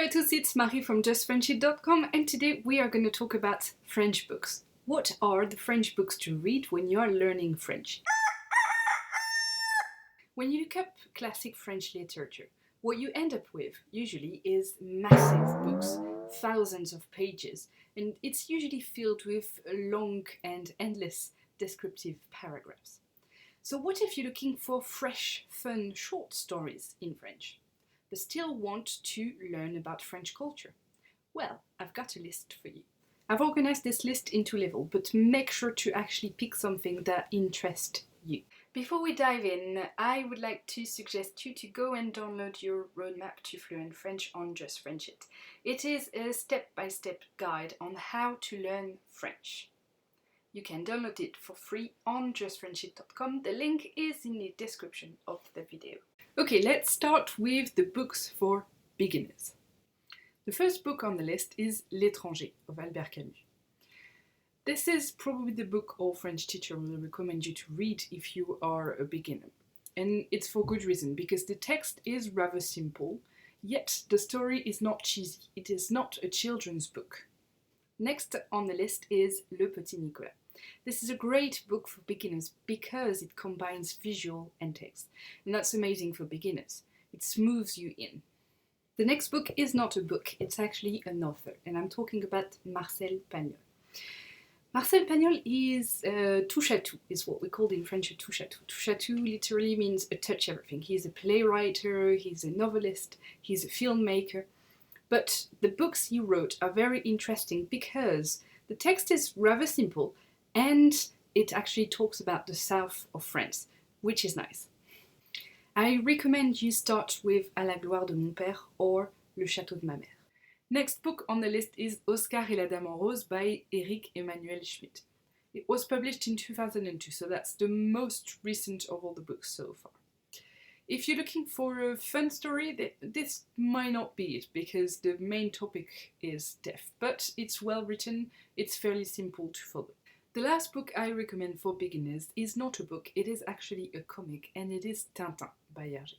Salut à tous, it's Marie from justfriendship.com and today we are going to talk about French books. What are the French books to read when you are learning French? When you look up classic French literature, what you end up with usually is massive books, thousands of pages, and it's usually filled with long and endless descriptive paragraphs. So what if you're looking for fresh, fun, short stories in French, but still want to learn about French culture? Well, I've got a list for you. I've organized this list into levels, but make sure to actually pick something that interests you. Before we dive in, I would like to suggest you to go and download your roadmap to fluent French on Just Friendship. It is a step-by-step guide on how to learn French. You can download it for free on justfriendship.com. The link is in the description of the video. Okay, let's start with the books for beginners. The first book on the list is L'Étranger of Albert Camus. This is probably the book all French teachers will recommend you to read if you are a beginner. And it's for good reason, because the text is rather simple, yet the story is not cheesy. It is not a children's book. Next on the list is Le Petit Nicolas. This is a great book for beginners because it combines visual and text, and that's amazing for beginners. It smooths you in. The next book is not a book, it's actually an author, and I'm talking about Marcel Pagnol. Marcel Pagnol is touche-à-tout, is what we call in French a touche-à-tout. Touche-à-tout literally means a touch everything. He's a playwright, he's a novelist, he's a filmmaker. But the books he wrote are very interesting because the text is rather simple and it actually talks about the south of France, which is nice. I recommend you start with À la gloire de mon père or Le château de ma mère. Next book on the list is Oscar et la Dame en Rose by Éric Emmanuel Schmitt. It was published in 2002, so that's the most recent of all the books so far. If you're looking for a fun story, this might not be it, because the main topic is death, but it's well written, it's fairly simple to follow. The last book I recommend for beginners is not a book, it is actually a comic, and it is Tintin by Hergé.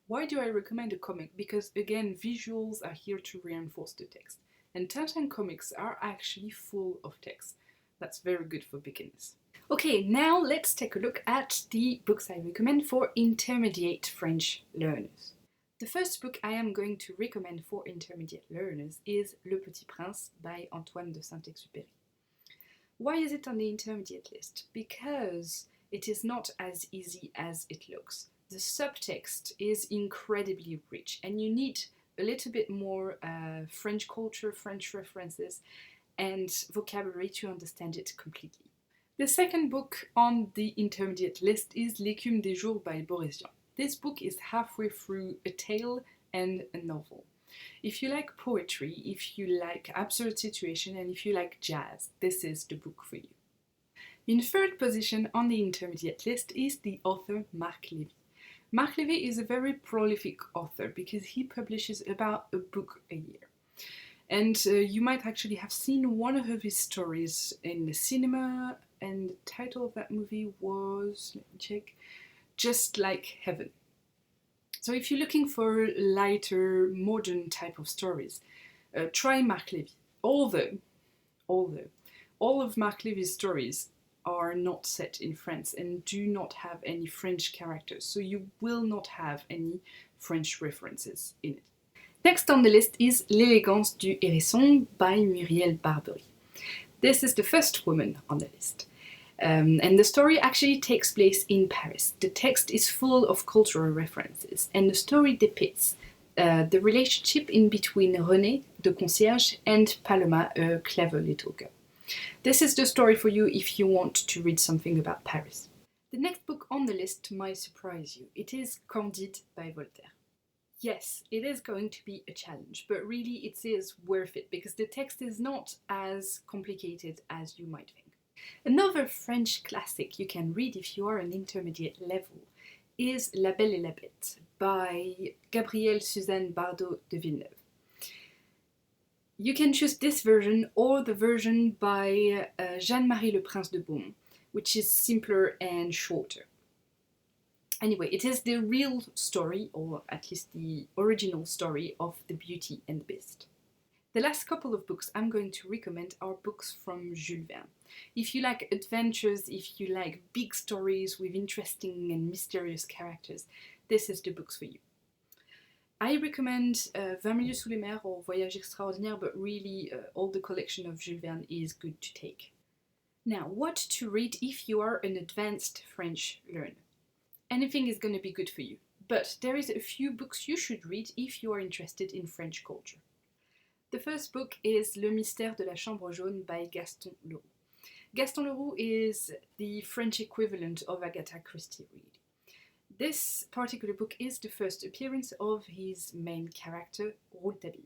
Why do I recommend a comic? Because again, visuals are here to reinforce the text, and Tintin comics are actually full of text. That's very good for beginners. Okay, now let's take a look at the books I recommend for intermediate French learners. The first book I am going to recommend for intermediate learners is Le Petit Prince by Antoine de Saint-Exupéry. Why is it on the intermediate list? Because it is not as easy as it looks. The subtext is incredibly rich and you need a little bit more French culture, French references and vocabulary to understand it completely. The second book on the intermediate list is L'écume des jours by Boris Vian. This book is halfway through a tale and a novel. If you like poetry, if you like absurd situation, and if you like jazz, this is the book for you. In third position on the intermediate list is the author Marc Levy. Marc Levy is a very prolific author because he publishes about a book a year. And you might actually have seen one of his stories in the cinema, and the title of that movie was, let me check, Just Like Heaven. So if you're looking for lighter, modern type of stories, try Marc Levy. Although all of Marc Levy's stories are not set in France and do not have any French characters, so you will not have any French references in it. Next on the list is L'élégance du hérisson by Muriel Barbery. This is the first woman on the list. And the story actually takes place in Paris. The text is full of cultural references, and the story depicts the relationship in between Renée, the concierge, and Paloma, a clever little girl. This is the story for you if you want to read something about Paris. The next book on the list might surprise you. It is Candide by Voltaire. Yes, it is going to be a challenge, but really it is worth it because the text is not as complicated as you might think. Another French classic you can read if you are an intermediate level is La Belle et la Bête by Gabrielle Suzanne Bardot de Villeneuve. You can choose this version or the version by Jeanne-Marie Le Prince de Beaumont, which is simpler and shorter. Anyway, it is the real story, or at least the original story, of The Beauty and the Beast. The last couple of books I'm going to recommend are books from Jules Verne. If you like adventures, if you like big stories with interesting and mysterious characters, this is the books for you. I recommend 20 Milieux sous les mers or Voyage Extraordinaire, but really all the collection of Jules Verne is good to take. Now, what to read if you are an advanced French learner? Anything is going to be good for you, but there is a few books you should read if you are interested in French culture. The first book is Le Mystère de la Chambre Jaune by Gaston Leroux. Gaston Leroux is the French equivalent of Agatha Christie, really. This particular book is the first appearance of his main character, Rouletabille.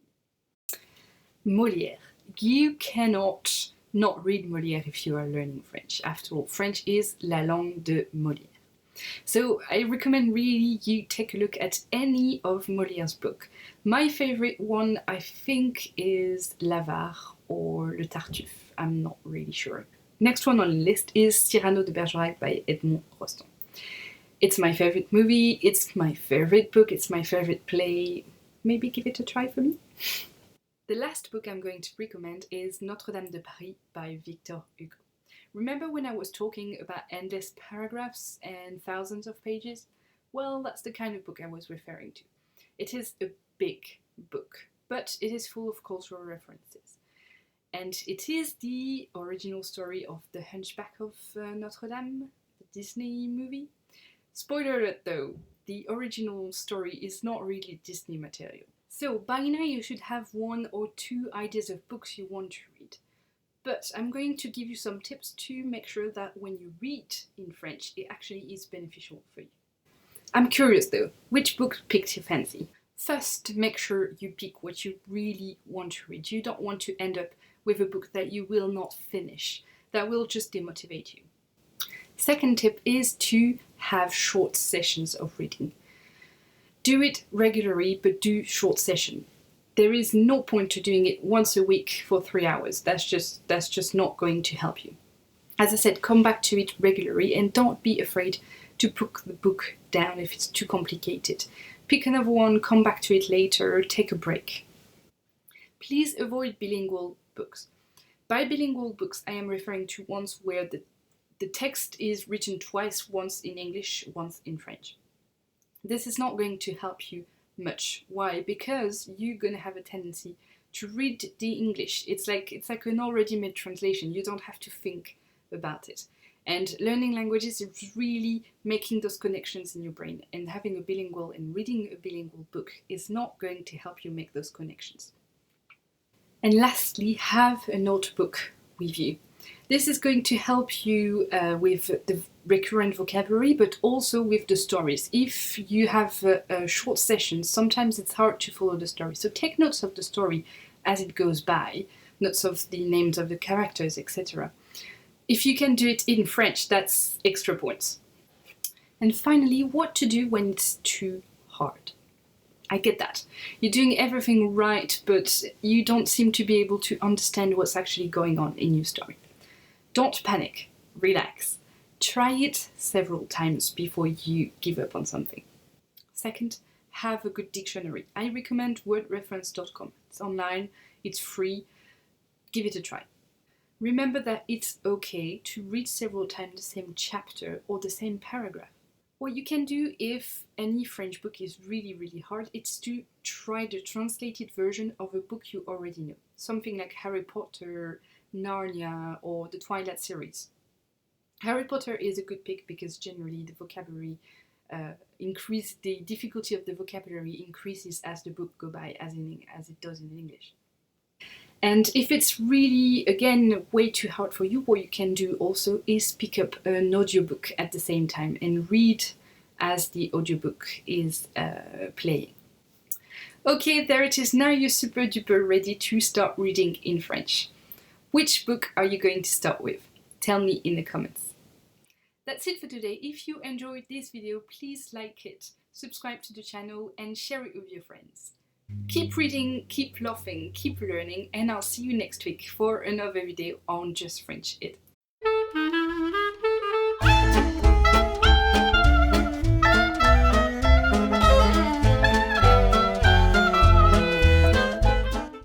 Molière. You cannot not read Molière if you are learning French. After all, French is la langue de Molière. So I recommend really you take a look at any of Molière's book. My favorite one, I think, is L'Avare or Le Tartuffe. I'm not really sure. Next one on the list is Cyrano de Bergerac by Edmond Rostand. It's my favorite movie, it's my favorite book, it's my favorite play. Maybe give it a try for me. The last book I'm going to recommend is Notre-Dame de Paris by Victor Hugo. Remember when I was talking about endless paragraphs and thousands of pages? Well, that's the kind of book I was referring to. It is a big book, but it is full of cultural references. And it is the original story of The Hunchback of Notre Dame, the Disney movie. Spoiler alert though, the original story is not really Disney material. So by now you should have one or two ideas of books you want to read. But I'm going to give you some tips to make sure that when you read in French, it actually is beneficial for you. I'm curious though, which book picked your fancy? First, make sure you pick what you really want to read. You don't want to end up with a book that you will not finish, that will just demotivate you. Second tip is to have short sessions of reading. Do it regularly, but do short sessions. There is no point to doing it once a week for 3 hours. That's just not going to help you. As I said, come back to it regularly and don't be afraid to put the book down if it's too complicated. Pick another one, come back to it later, take a break. Please avoid bilingual books. By bilingual books, I am referring to ones where the text is written twice, once in English, once in French. This is not going to help you much. Why? Because you're going to have a tendency to read the English. It's like an already made translation. You don't have to think about it. And learning languages is really making those connections in your brain. And having a bilingual and reading a bilingual book is not going to help you make those connections. And lastly, have a notebook with you. This is going to help you with the recurrent vocabulary, but also with the stories. If you have a short session, sometimes it's hard to follow the story. So take notes of the story as it goes by, notes of the names of the characters, etc. If you can do it in French, that's extra points. And finally, what to do when it's too hard. I get that. You're doing everything right, but you don't seem to be able to understand what's actually going on in your story. Don't panic, relax. Try it several times before you give up on something. Second, have a good dictionary. I recommend wordreference.com. It's online, it's free, give it a try. Remember that it's okay to read several times the same chapter or the same paragraph. What you can do if any French book is really, really hard, it's to try the translated version of a book you already know. Something like Harry Potter, Narnia, or the Twilight series. Harry Potter is a good pick because generally the vocabulary the difficulty of the vocabulary increases as the book goes by, as it does in English. And if it's really, again, way too hard for you, what you can do also is pick up an audiobook at the same time and read as the audiobook is playing. Okay, there it is. Now you're super duper ready to start reading in French. Which book are you going to start with? Tell me in the comments. That's it for today. If you enjoyed this video, please like it, subscribe to the channel and share it with your friends. Keep reading, keep laughing, keep learning, and I'll see you next week for another video on Just French It.